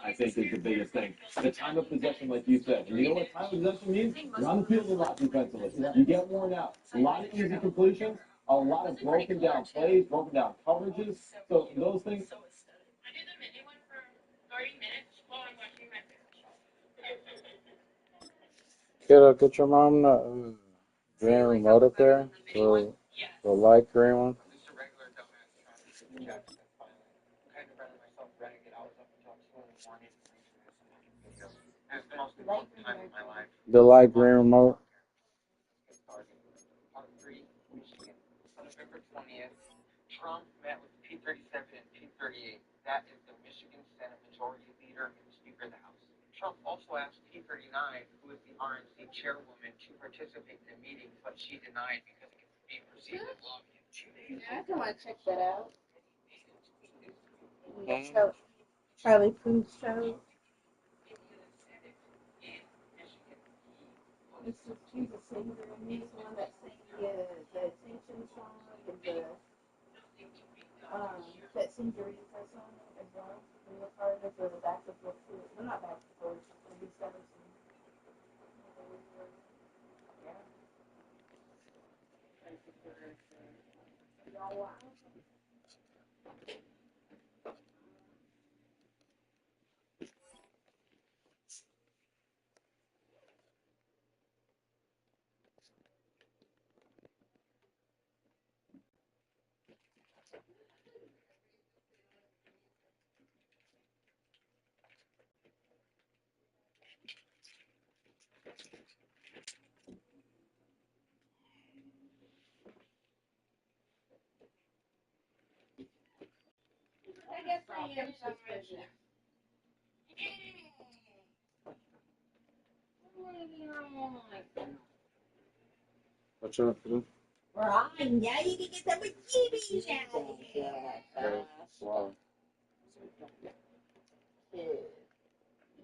I think, is the biggest thing. The time of possession, like you said. And you know what time of possession means? You're on the field a lot defensively. You get worn out. A lot of easy completions, a lot of broken down plays, broken down coverages. So those things. I do the mini one for 30 minutes while I'm watching my family. Get your mom the green remote up there, the light green one. Just a regular dumbass traffic jacket, that's fine. Kind of running myself ragged. I was up until 2 in the morning reaching this video. It's the most important time of my life. The light green remote. On 3, Michigan. On November 20th, Trump met with P37 and P38. That is the Michigan Senate Majority Leader and Speaker of the House. Trump also asked P39, who is the RNC chairwoman, to participate in the meeting, but she denied because it could be perceived as lobbying. I don't want to check that out. Charlie Puth show. This is she's a singer, and he's the one that sang the Attention song and that Singeriza song as well. We were part of the back of the tour. Well, not back of the tour, but we started some. Yeah. Wow. I guess I am suspicious. What's up, dude? We're on. Now you can get some GBs out of here. Wow.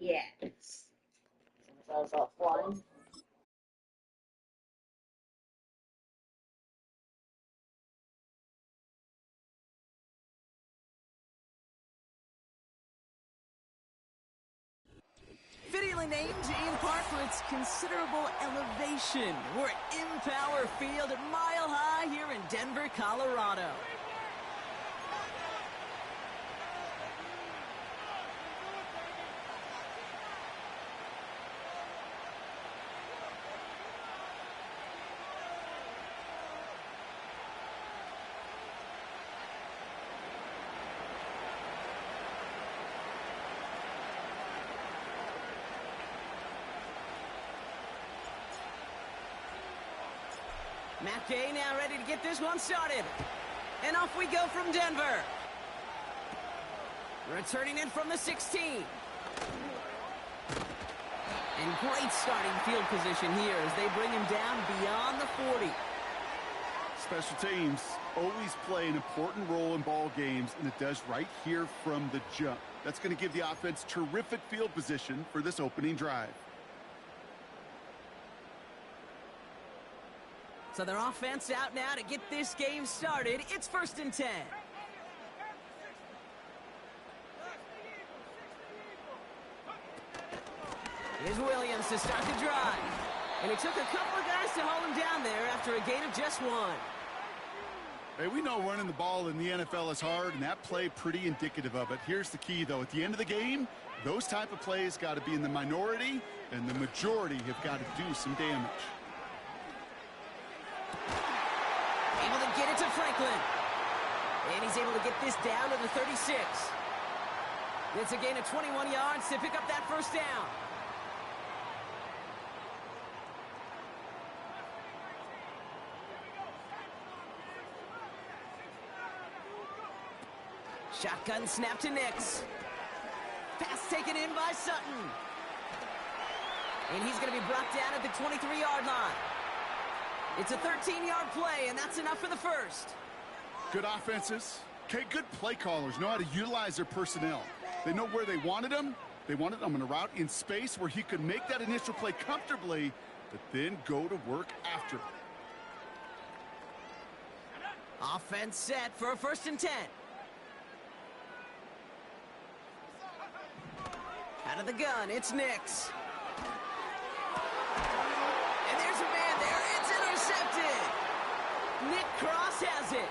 Yes. I was all flying. Fittingly named in part for its considerable elevation. We're at Empower Field at Mile High here in Denver, Colorado. Matt Gay now ready to get this one started. And off we go from Denver. Returning in from the 16. And great starting field position here as they bring him down beyond the 40. Special teams always play an important role in ball games, and it does right here from the jump. That's going to give the offense terrific field position for this opening drive. So their offense out now to get this game started. It's 1st and 10. Here's Williams to start the drive. And it took a couple of guys to hold him down there after a gain of just 1. Hey, we know running the ball in the NFL is hard, and that play pretty indicative of it. Here's the key, though. At the end of the game, those type of plays got to be in the minority, and the majority have got to do some damage. Able to get it to Franklin. And he's able to get this down to the 36. It's a gain of 21 yards to pick up that first down. Shotgun snap to Nix. Pass taken in by Sutton. And he's going to be brought down at the 23-yard line. It's a 13-yard play, and that's enough for the first. Good offenses. Okay, good play callers know how to utilize their personnel. They know where they wanted them. They wanted them in a route in space where he could make that initial play comfortably, but then go to work after. Offense set for a 1st and 10. Out of the gun, it's Nix. And there's a man there. It's intercepted. Nick Cross has it.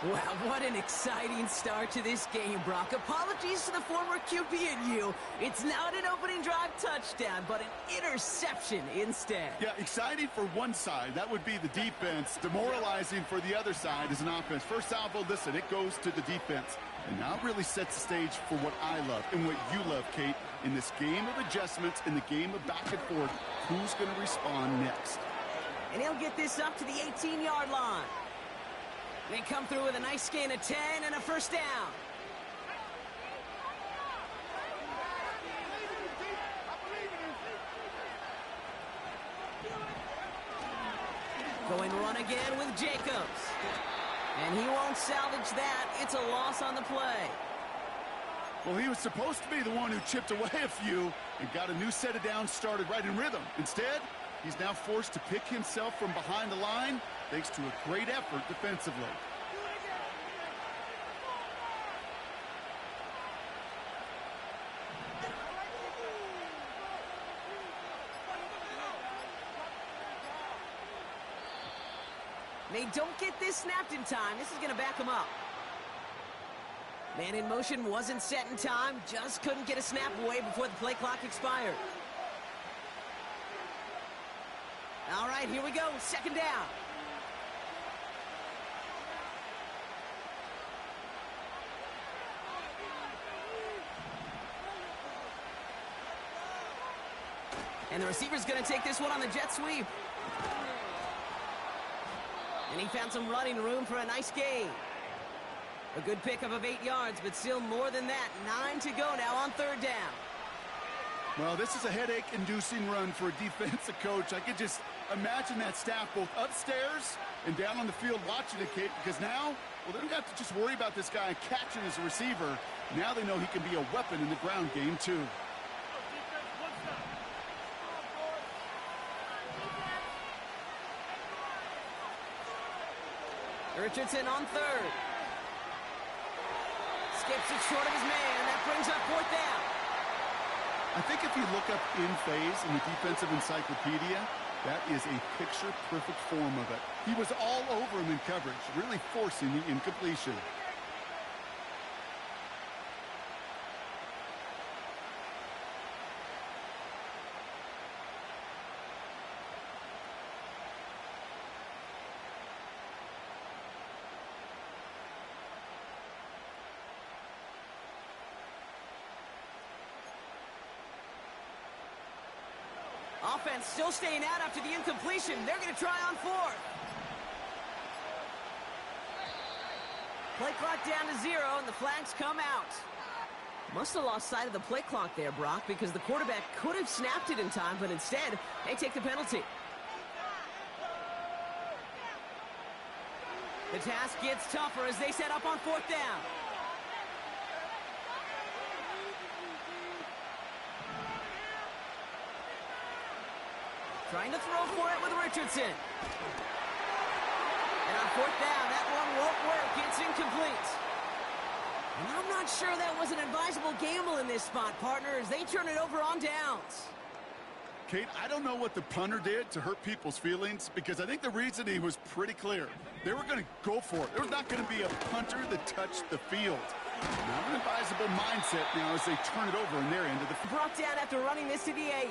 Wow, what an exciting start to this game, Brock. Apologies to the former QB and you. It's not an opening drive touchdown, but an interception instead. Yeah, exciting for one side. That would be the defense. Demoralizing for the other side as an offense. First salvo, listen, it goes to the defense. And now it really sets the stage for what I love and what you love, Kate. In this game of adjustments, in the game of back and forth, who's going to respond next? And he'll get this up to the 18-yard line. They come through with a nice gain of 10 and a first down. Going run again with Jacobs. And he won't salvage that. It's a loss on the play. Well, he was supposed to be the one who chipped away a few and got a new set of downs started right in rhythm. Instead, he's now forced to pick himself from behind the line thanks to a great effort defensively. They don't get this snapped in time. This is going to back them up. Man in motion wasn't set in time. Just couldn't get a snap away before the play clock expired. All right, here we go. Second down. And the receiver's going to take this one on the jet sweep. And he found some running room for a nice gain. A good pickup of 8 yards, but still more than that. 9 to go now on third down. Well, this is a headache-inducing run for a defensive coach. I could just imagine that staff both upstairs and down on the field watching it, Kate, because now, well, they don't have to just worry about this guy catching as a receiver. Now they know he can be a weapon in the ground game, too. Richardson on third. Skips it short of his man. That brings up fourth down. I think if you look up in phase in the defensive encyclopedia, that is a picture-perfect form of it. He was all over him in coverage, really forcing the incompletion. Offense still staying out after the incompletion. They're going to try on fourth. Play clock down to 0, and the flags come out. Must have lost sight of the play clock there, Brock, because the quarterback could have snapped it in time, but instead, they take the penalty. The task gets tougher as they set up on fourth down. Trying to throw for it with Richardson. And on fourth down, that one won't work. It's incomplete. And I'm not sure that was an advisable gamble in this spot, partners. They turn it over on downs. Kate, I don't know what the punter did to hurt people's feelings because I think the reasoning was pretty clear. They were going to go for it. There was not going to be a punter that touched the field. Not an advisable mindset now as they turn it over in their end of the field. Brought down after running this to the 8.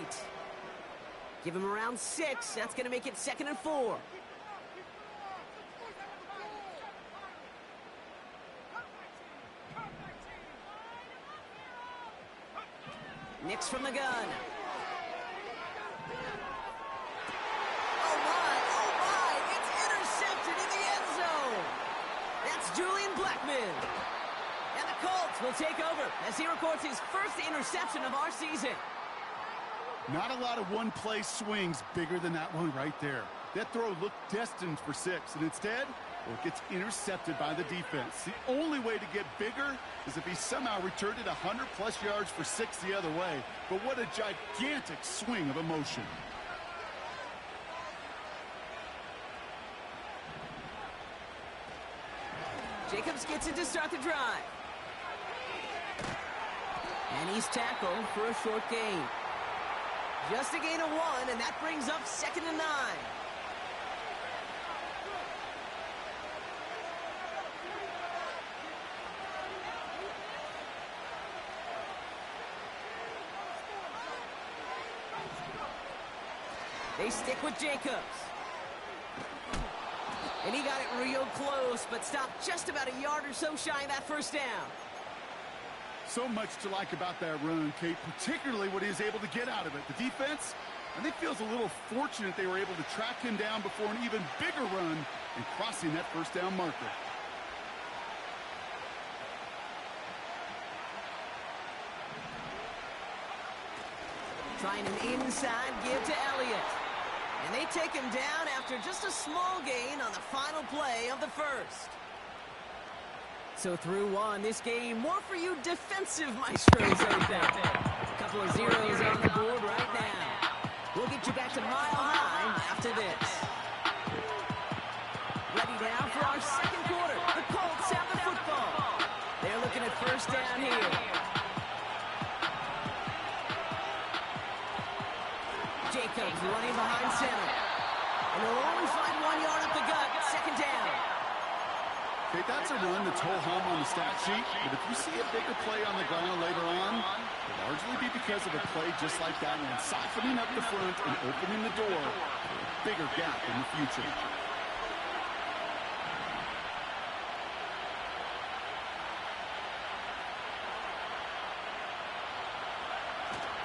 Give him around 6. That's going to make it 2nd and 4. Nix from the gun. Oh my, it's intercepted in the end zone. That's Julian Blackman. And the Colts will take over as he records his first interception of our season. Not a lot of one-play swings bigger than that one right there. That throw looked destined for 6, and instead, well, it gets intercepted by the defense. The only way to get bigger is if he somehow returned it 100-plus yards for 6 the other way. But what a gigantic swing of emotion. Jacobs gets it to start the drive. And he's tackled for a short gain. Just a gain of 1, and that brings up 2nd and 9. They stick with Jacobs. And he got it real close, but stopped just about a yard or so shy of that first down. So much to like about that run, Kate, particularly what he was able to get out of it. The defense, I think, feels a little fortunate they were able to track him down before an even bigger run and crossing that first down marker. Trying an inside give to Elliott. And they take him down after just a small gain on the final play of the first. So through 1, this game, more for you defensive maestros out there. A couple of zeros on the board right now. We'll get you back to Mile High after this. Ready now for our second quarter. The Colts have the football. They're looking at first down here. Jacobs running behind center. And they'll only find 1 yard up the gut. Second down. Okay, that's a run that's ho-hum on the stat sheet, but if you see a bigger play on the ground later on, it'll largely be because of a play just like that one, softening up the front and opening the door for a bigger gap in the future.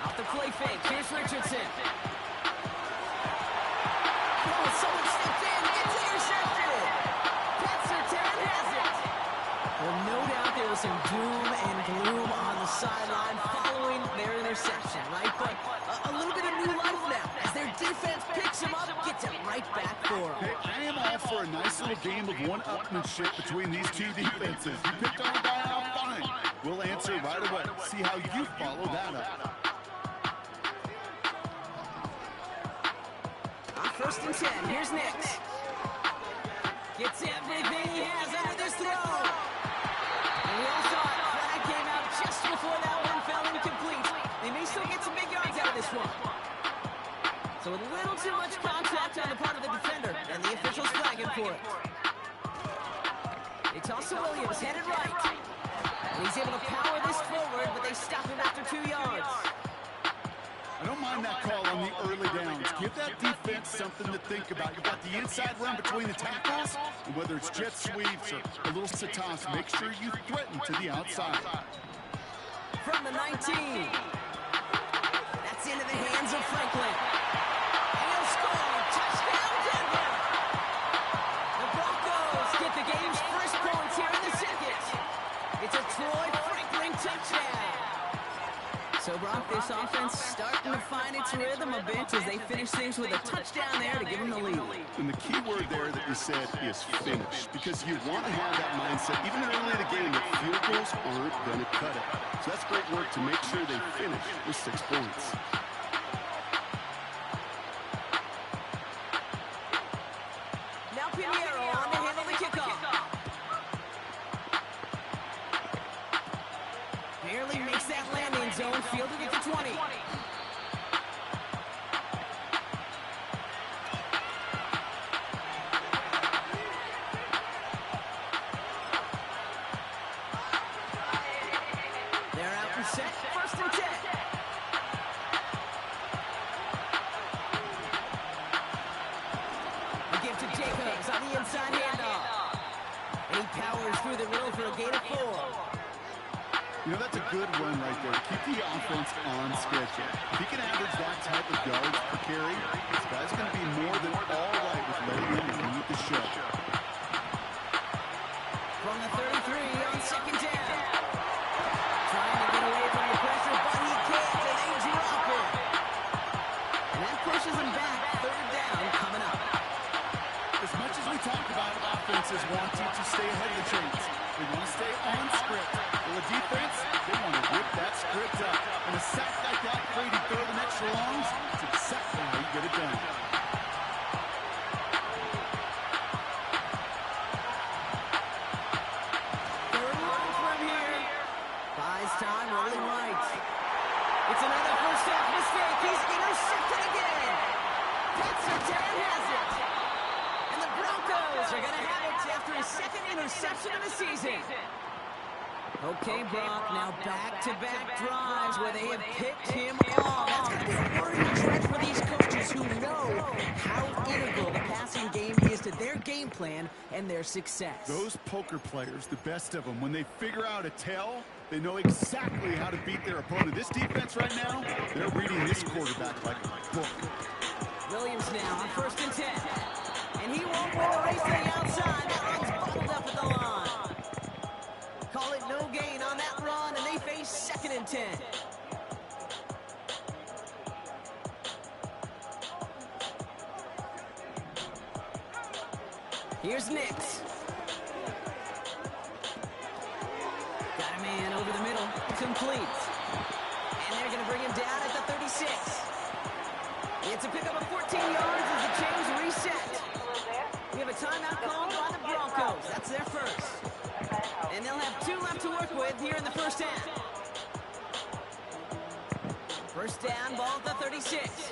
Off the play fake, here's Richardson. Oh, someone stepped in, it's intercepted! Well, no doubt there was some doom and gloom on the sideline following their interception, right? But a little bit of new life now as their defense picks him up and gets it right back for him. Okay, I am all for a nice little game of one-upmanship between these two defenses. You picked on a guy out, fine. We'll answer right away. See how you follow that up. On 1st and 10, here's Nix. Gets everything he has under this throw. And we all saw it. Flag came out just before that one fell incomplete. They may still get some big yards out of this one. So a little too much contact on the part of the defender, and the officials flagging for it. They toss to Williams, headed right. And he's able to power this forward, but they stop him after 2 yards. I don't mind that call on the early downs. Give that defense something to think about. You got the inside run between the tackles, and whether it's jet sweeps or a little toss, make sure you threaten to the outside. From the 19. That's into the hands of Franklin. And he'll score. Touchdown, Denver. The Broncos get the game's first points here in the second. It's a Troy Franklin touchdown. So, Brock, this offense starting to find its rhythm a bit as they finish things with a touchdown there to give them the lead. And the key word there that you said is finish, because you want to have that mindset, even early in the game, that field goals aren't going to cut it. So that's great work to make sure they finish with 6 points. Now Pinheiro on to handle the kickoff. Barely makes that landing zone, fielded at the 20. They're out and set, 1st and 10. A give to Jacobs on the inside handoff. And he powers through the middle for a gain of 4. You know, that's a good run right there. Keep the offense on schedule. If he can average that type of yards per carry, this guy's going to be more than all right with letting him lead the show. From the 33 on 2nd down. Trying to get away from the pressure, but he can't, and they drop him. And that pushes him back. 3rd down coming up. As much as we talk about offenses wanting to stay ahead of the chains, they want to stay on script. Well, the defense, they want to whip that script up. And a sack like that, Brady third and extra longs, it's exactly how you get it done. Third one from here. Buys time, rolling right. another first half mistake. He's intercepted again. Pat Surtain has it. And the Broncos are going to have it after his second interception of the season. Okay, Brock, now back-to-back drives where they have picked him off. That's going to be a worrying trend for these coaches who know how integral the passing game is to their game plan and their success. Those poker players, the best of them, when they figure out a tell, they know exactly how to beat their opponent. This defense right now, they're reading this quarterback like a book. Williams now on 1st and 10. And he won't win the race to the outside. That one's bottled up at the line. Call it no gain on that run, and they face 2nd and 10. Here's Nix. Got a man over the middle. Complete. And they're going to bring him down at the 36. It's a pickup of 14 yards as the chains reset. We have a timeout called by the Broncos. That's their first. And they'll have 2 left to work with here in the first half. First down, ball at the 36.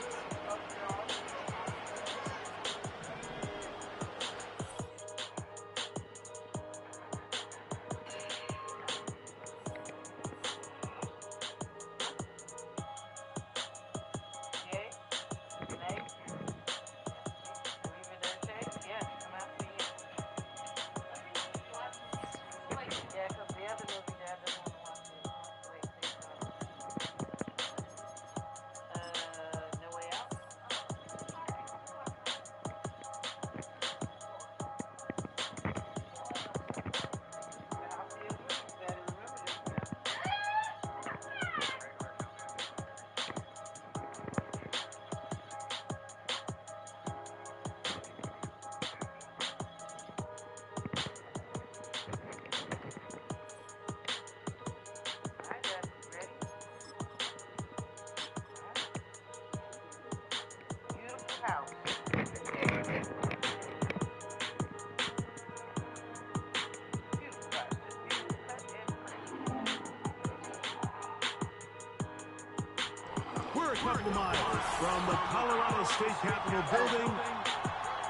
We're a couple miles from the Colorado State Capitol building.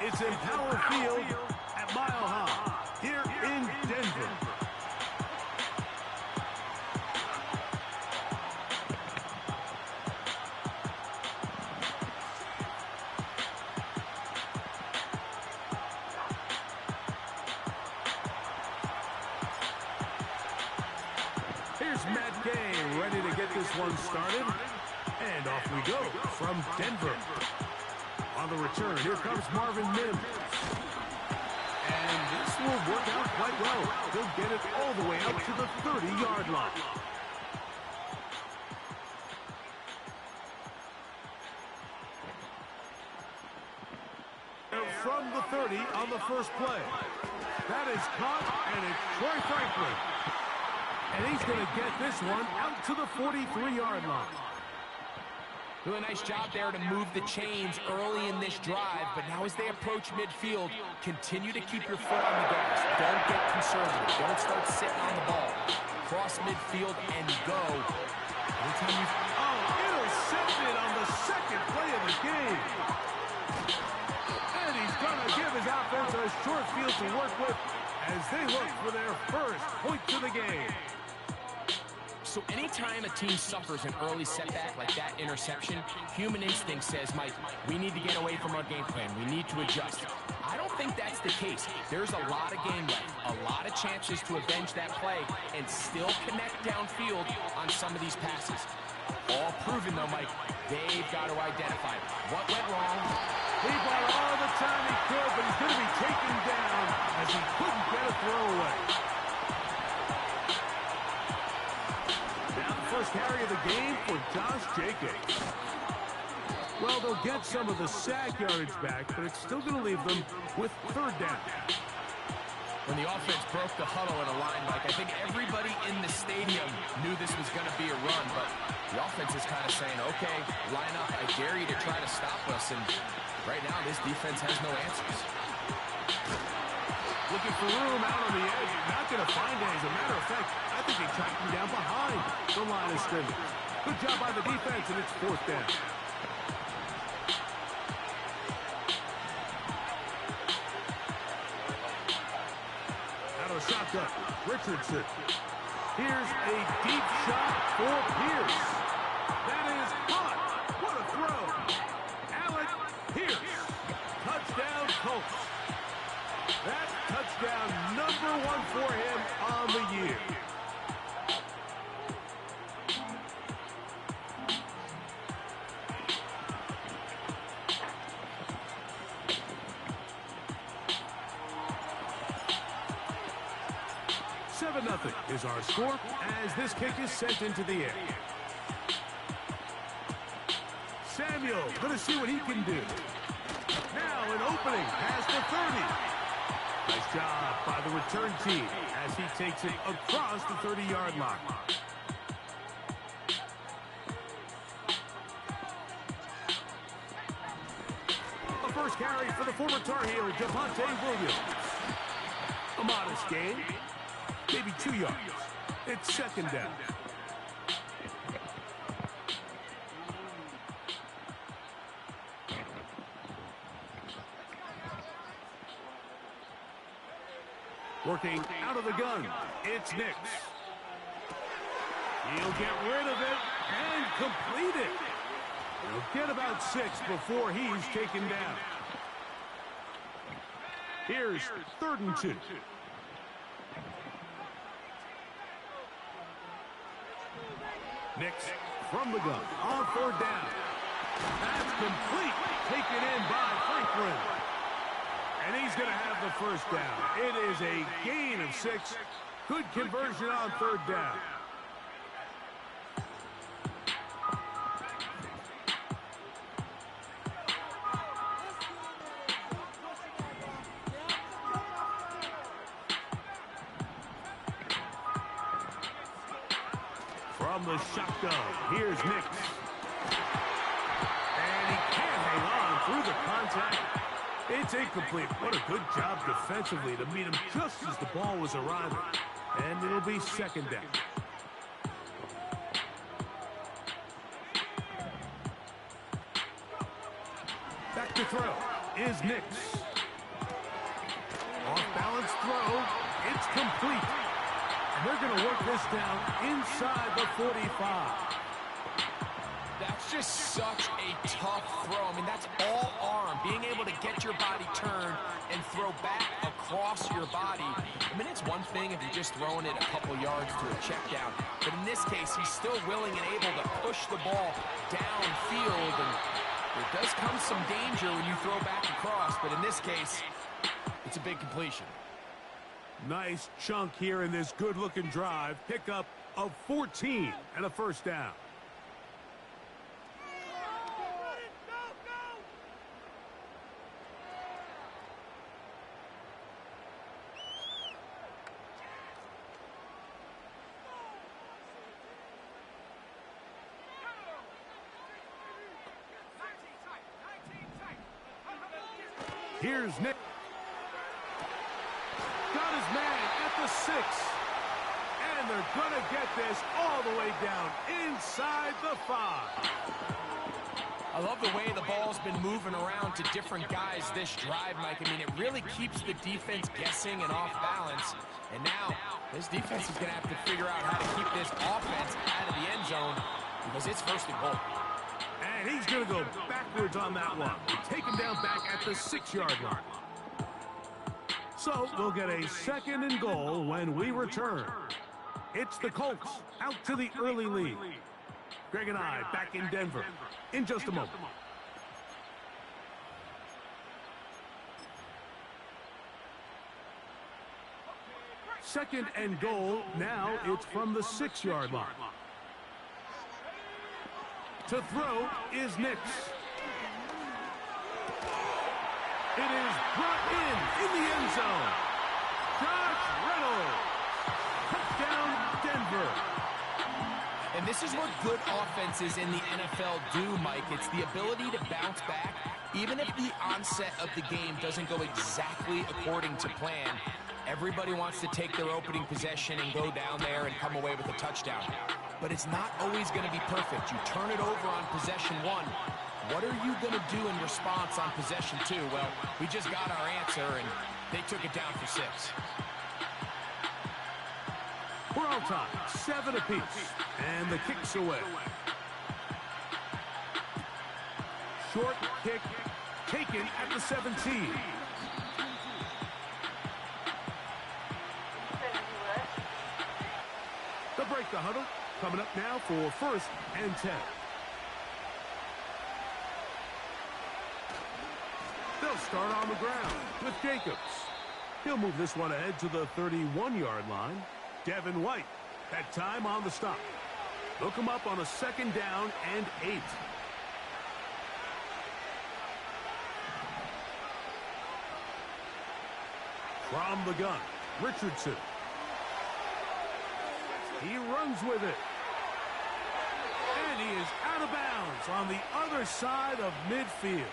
It's in Power Field at Mile High here in Denver. Here's Matt Gay ready to get this one started. And off we go from Denver. On the return, here comes Marvin Mims. And this will work out quite well. He'll get it all the way out to the 30-yard line. From the 30 on the first play. That is caught, and it's Troy Franklin. And he's going to get this one out to the 43-yard line. Doing a nice job there to move the chains early in this drive, but now as they approach midfield, continue to keep your foot on the gas. Don't get conservative. Don't start sitting on the ball. Cross midfield and go. Anytime you... Oh, intercepted on the second play of the game. And he's going to give his offense a short field to work with as they look for their first point to the game. So anytime a team suffers an early setback like that interception, human instinct says, Mike, we need to get away from our game plan. We need to adjust. I don't think that's the case. There's a lot of game left, a lot of chances to avenge that play and still connect downfield on some of these passes. All proven, though, Mike, they've got to identify what went wrong. He bought all the time he could, but he's going to be taken down as he couldn't get a throw away. Now the first carry of the game for Josh Jacobs. Well, they'll get some of the sack yardage back, but it's still going to leave them with third down. When the offense broke the huddle in a line, Mike, I think everybody in the stadium knew this was going to be a run, but the offense is kind of saying, okay, line up. I dare you to try to stop us, and right now this defense has no answers. Looking for room out on the edge. Not going to find it. As a matter of fact, I think he tracked him down behind the line of scrimmage. Good job by the defense, and it's 4th down. Out of the shotgun, Richardson. Here's a deep shot for Pierce. That is caught. What a throw. Alec Pierce. Touchdown, Colts. That's touchdown number 1 for him on the year. Nothing is our score as this kick is sent into the air. Samuel going to see what he can do. Now an opening past the 30. Nice job by the return team as he takes it across the 30-yard line. A first carry for the former Tar Heel, Javonte Williams. A modest gain. Maybe 2 yards. It's 2nd down. Working out of the gun. It's Nix. He'll get rid of it and complete it. He'll get about 6 before he's taken down. Here's 3rd and 2. Nix from the gun on 4th down. That's complete. Taken in by Franklin. And he's going to have the 1st down. It is a gain of 6. Good conversion on 3rd down. From the shotgun, here's Nix. And he can't hang on through the contact. It's incomplete. What a good job defensively to meet him just as the ball was arriving. And it'll be 2nd down. Back to throw is Nix. Off-balance throw. It's complete. They're going to work this down inside the 45. That's just such a tough throw. I mean, that's all arm. Being able to get your body turned and throw back across your body. I mean, it's one thing if you're just throwing it a couple yards to a check down. But in this case, he's still willing and able to push the ball downfield. And there does come some danger when you throw back across. But in this case, it's a big completion. Nice chunk here in this good-looking drive. Pickup of 14 and a 1st down. Here's Nick. Got his man at the 6. And they're going to get this all the way down inside the 5. I love the way the ball's been moving around to different guys this drive, Mike. I mean, it really keeps the defense guessing and off balance. And now, this defense is going to have to figure out how to keep this offense out of the end zone because it's 1st and goal. And he's going to go backwards on that one. Taken down back at the 6-yard line. So we'll get a 2nd and goal when we return. It's the Colts out to the early lead. Greg and I back in Denver in just a moment. Second and goal. Now it's from the 6-yard line. To throw is Nix. It is brought in the end zone. Josh Reynolds. Touchdown, Denver. And this is what good offenses in the NFL do, Mike. It's the ability to bounce back, even if the onset of the game doesn't go exactly according to plan. Everybody wants to take their opening possession and go down there and come away with a touchdown. but it's not always going to be perfect. You turn it over on possession 1. What are you going to do in response on possession 2? Well, we just got our answer, and they took it down for 6. We're all tied, 7 apiece, and the kick's away. Short kick taken at the 17. They'll break the huddle. Coming up now for 1st and 10. They'll start on the ground with Jacobs. He'll move this one ahead to the 31-yard line. Devin White, that time on the stop. They'll come up on a 2nd down and 8. From the gun, Richardson. He runs with it. And he is out of bounds on the other side of midfield.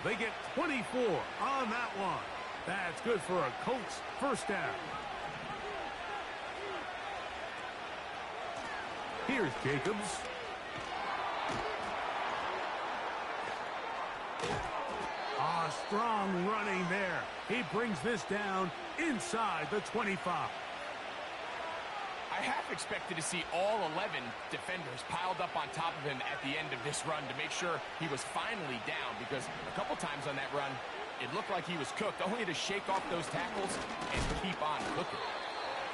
They get 24 on that one. That's good for a Colts 1st down. Here's Jacobs. Strong running there. He brings this down inside the 25. I half expected to see all 11 defenders piled up on top of him at the end of this run to make sure he was finally down, because a couple times on that run, it looked like he was cooked, only to shake off those tackles and keep on cooking.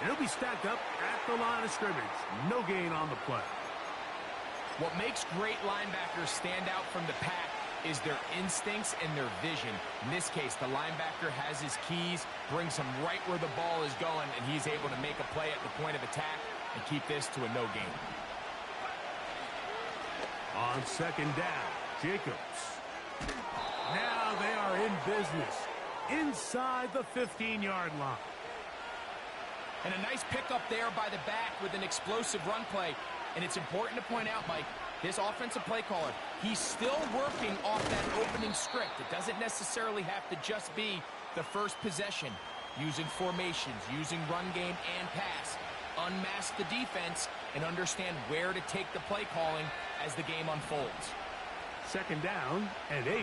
He'll be stacked up at the line of scrimmage. No gain on the play. What makes great linebackers stand out from the pack is their instincts and their vision. In this case, the linebacker has his keys, brings him right where the ball is going, and he's able to make a play at the point of attack and keep this to a no gain. On 2nd down, Jacobs. Now they are in business inside the 15-yard line. And a nice pickup there by the back with an explosive run play. And it's important to point out, Mike, this offensive play caller, he's still working off that opening script. It doesn't necessarily have to just be the first possession. Using formations, using run game and pass. Unmask the defense and understand where to take the play calling as the game unfolds. 2nd down and 8.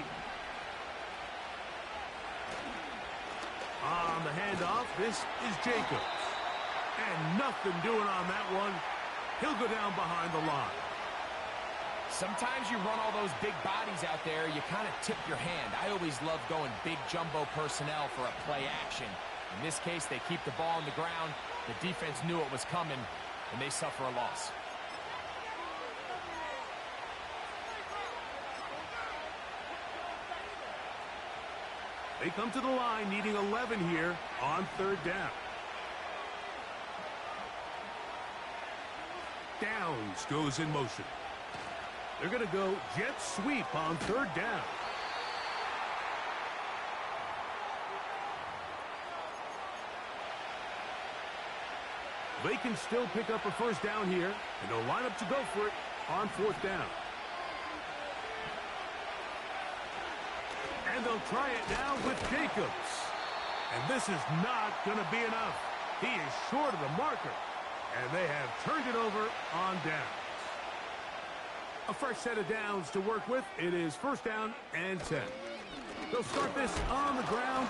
On the handoff, this is Jacobs. And nothing doing on that one. He'll go down behind the line. Sometimes you run all those big bodies out there, you kind of tip your hand. I always love going big jumbo personnel for a play action. In this case, they keep the ball on the ground. The defense knew it was coming, and they suffer a loss. They come to the line needing 11 here on 3rd down. Downs goes in motion. They're going to go jet sweep on 3rd down. They can still pick up a 1st down here, and they'll line up to go for it on 4th down. And they'll try it now with Jacobs. And this is not going to be enough. He is short of the marker. And they have turned it over on downs. A fresh set of downs to work with. It is 1st down and 10. They'll start this on the ground.